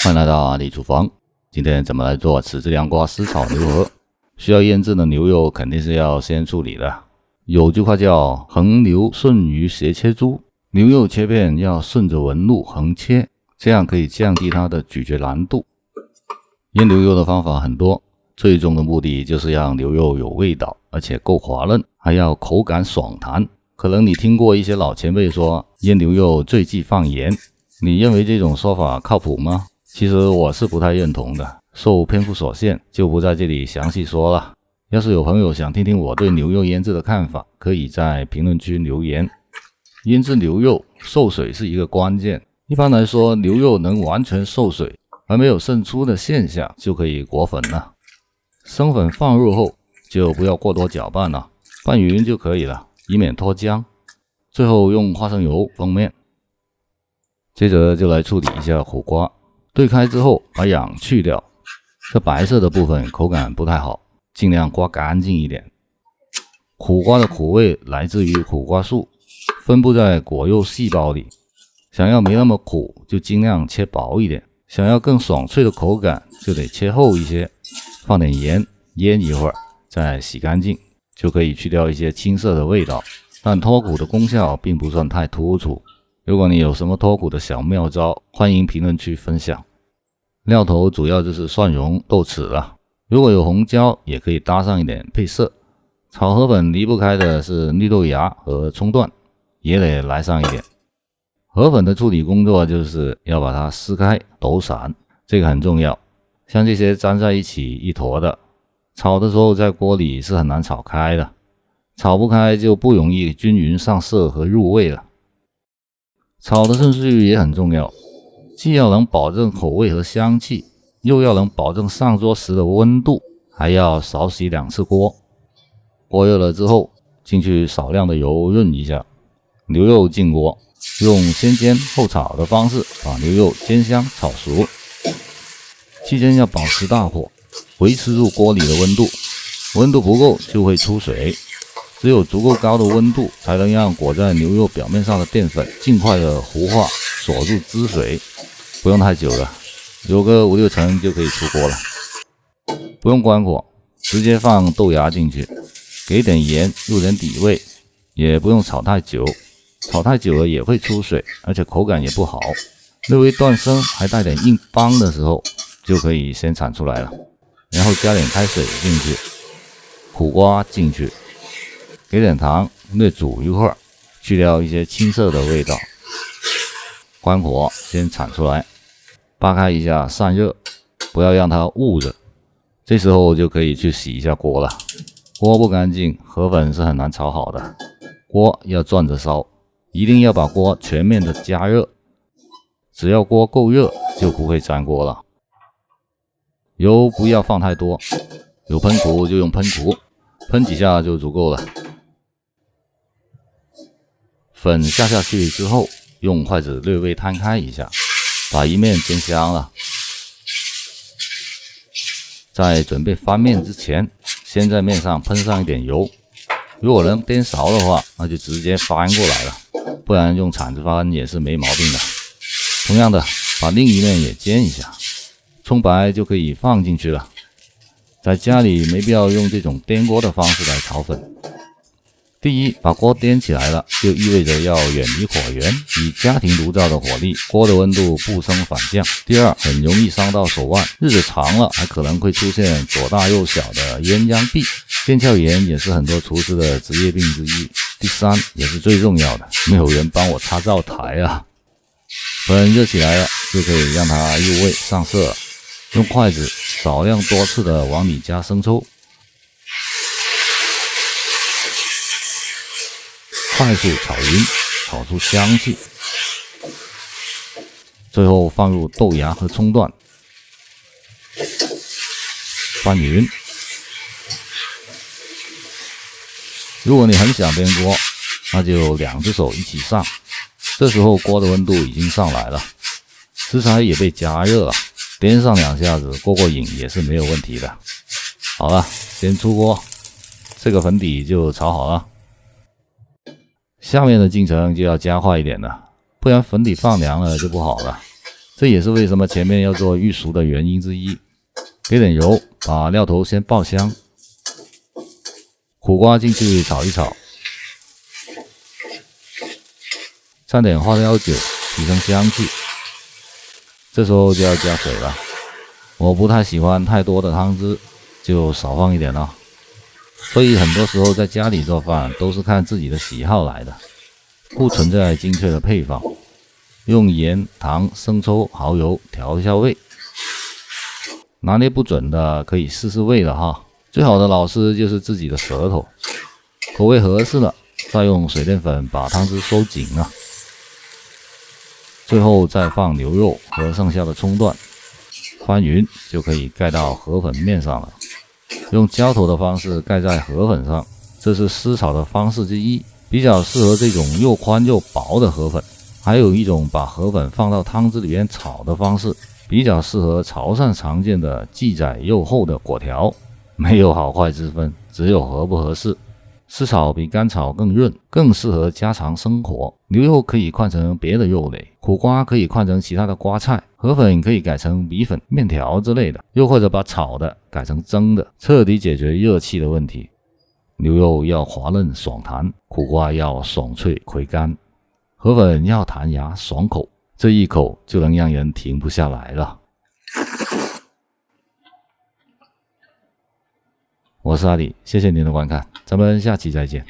欢迎来到阿里厨房。今天怎么来做豉汁凉瓜丝炒牛河？需要腌制的牛肉肯定是要先处理的。有句话叫横牛顺于斜切猪，牛肉切片要顺着纹路横切，这样可以降低它的咀嚼难度。腌牛肉的方法很多，最终的目的就是让牛肉有味道，而且够滑嫩，还要口感爽弹。可能你听过一些老前辈说腌牛肉最忌放盐，你认为这种说法靠谱吗？其实我是不太认同的，受篇幅所限，就不在这里详细说了。要是有朋友想听听我对牛肉腌制的看法，可以在评论区留言。腌制牛肉受水是一个关键，一般来说牛肉能完全受水而没有渗出的现象就可以裹粉了。生粉放入后就不要过多搅拌了，拌匀就可以了，以免脱浆。最后用花生油封面。接着就来处理一下苦瓜，对开之后把瓤去掉，这白色的部分口感不太好，尽量刮干净一点。苦瓜的苦味来自于苦瓜素，分布在果肉细胞里，想要没那么苦就尽量切薄一点，想要更爽脆的口感就得切厚一些。放点盐腌一会儿，再洗干净，就可以去掉一些青涩的味道，但脱苦的功效并不算太突出。如果你有什么脱苦的小妙招，欢迎评论区分享。料头主要就是蒜蓉、豆豉了，如果有红椒也可以搭上一点配色。炒河粉离不开的是绿豆芽和葱段，也得来上一点。河粉的处理工作就是要把它撕开抖散，这个很重要。像这些粘在一起一坨的，炒的时候在锅里是很难炒开的，炒不开就不容易均匀上色和入味了。炒的顺序也很重要，既要能保证口味和香气，又要能保证上桌时的温度，还要少洗2次锅。锅热了之后，进去少量的油润一下，牛肉进锅，用先煎后炒的方式把牛肉煎香炒熟，期间要保持大火，维持住锅里的温度，温度不够就会出水，只有足够高的温度才能让裹在牛肉表面上的淀粉尽快的糊化，锁住汁水，不用太久了，有个5、6成就可以出锅了。不用关火，直接放豆芽进去，给点盐入点底味，也不用炒太久，炒太久了也会出水，而且口感也不好。略微断生还带点硬邦的时候，就可以先铲出来了，然后加点开水进去，苦瓜进去，给点糖，略煮一会儿，去掉一些青涩的味道。关火先铲出来，扒开一下散热，不要让它捂着。这时候就可以去洗一下锅了。锅不干净，河粉是很难炒好的。锅要转着烧，一定要把锅全面的加热，只要锅够热就不会粘锅了。油不要放太多，有喷涂就用喷涂，喷几下就足够了。粉下去之后，用筷子略微摊开一下，把一面煎香了。在准备翻面之前，先在面上喷上一点油，如果能颠勺的话，那就直接翻过来了，不然用铲子翻也是没毛病的。同样的，把另一面也煎一下，葱白就可以放进去了。在家里没必要用这种颠锅的方式来炒粉。第一，把锅颠起来了，就意味着要远离火源，以家庭炉灶的火力，锅的温度不升反降。第二，很容易伤到手腕，日子长了还可能会出现左大右小的鸳鸯臂。腱鞘炎也是很多厨师的职业病之一。第三，也是最重要的，没有人帮我擦灶台啊。粉热起来了，就可以让它入味上色了。用筷子少量多次的往里加生抽，快速炒匀，炒出香气。最后放入豆芽和葱段，翻匀。如果你很想颠锅，那就2只手一起上，这时候锅的温度已经上来了，食材也被加热了，颠上2下子过瘾也是没有问题的。好了，先出锅，这个粉底就炒好了。下面的进程就要加快一点了，不然粉底放凉了就不好了。这也是为什么前面要做预熟的原因之一。给点油，把料头先爆香，苦瓜进去炒一炒，掺点花雕酒提升香气。这时候就要加水了，我不太喜欢太多的汤汁，就少放一点了。所以很多时候在家里做饭都是看自己的喜好来的，不存在精确的配方，用盐、糖、生抽、蚝油调一下味。拿捏不准的可以试试味了哈，最好的老师就是自己的舌头。口味合适了，再用水淀粉把汤汁收紧了。最后再放牛肉和剩下的葱段，翻匀就可以盖到河粉面上了。用浇头的方式盖在河粉上，这是湿炒的方式之一，比较适合这种又宽又薄的河粉。还有一种把河粉放到汤汁里面炒的方式，比较适合潮汕常见的既窄又厚的粿条，没有好坏之分，只有合不合适。湿炒比干炒更润，更适合家常生活。牛肉可以换成别的肉类，苦瓜可以换成其他的瓜菜，河粉可以改成米粉、面条之类的，又或者把炒的改成蒸的，彻底解决热气的问题。牛肉要滑嫩爽弹，苦瓜要爽脆回甘，河粉要弹牙爽口，这一口就能让人停不下来了。我是阿里，谢谢您的观看，咱们下期再见。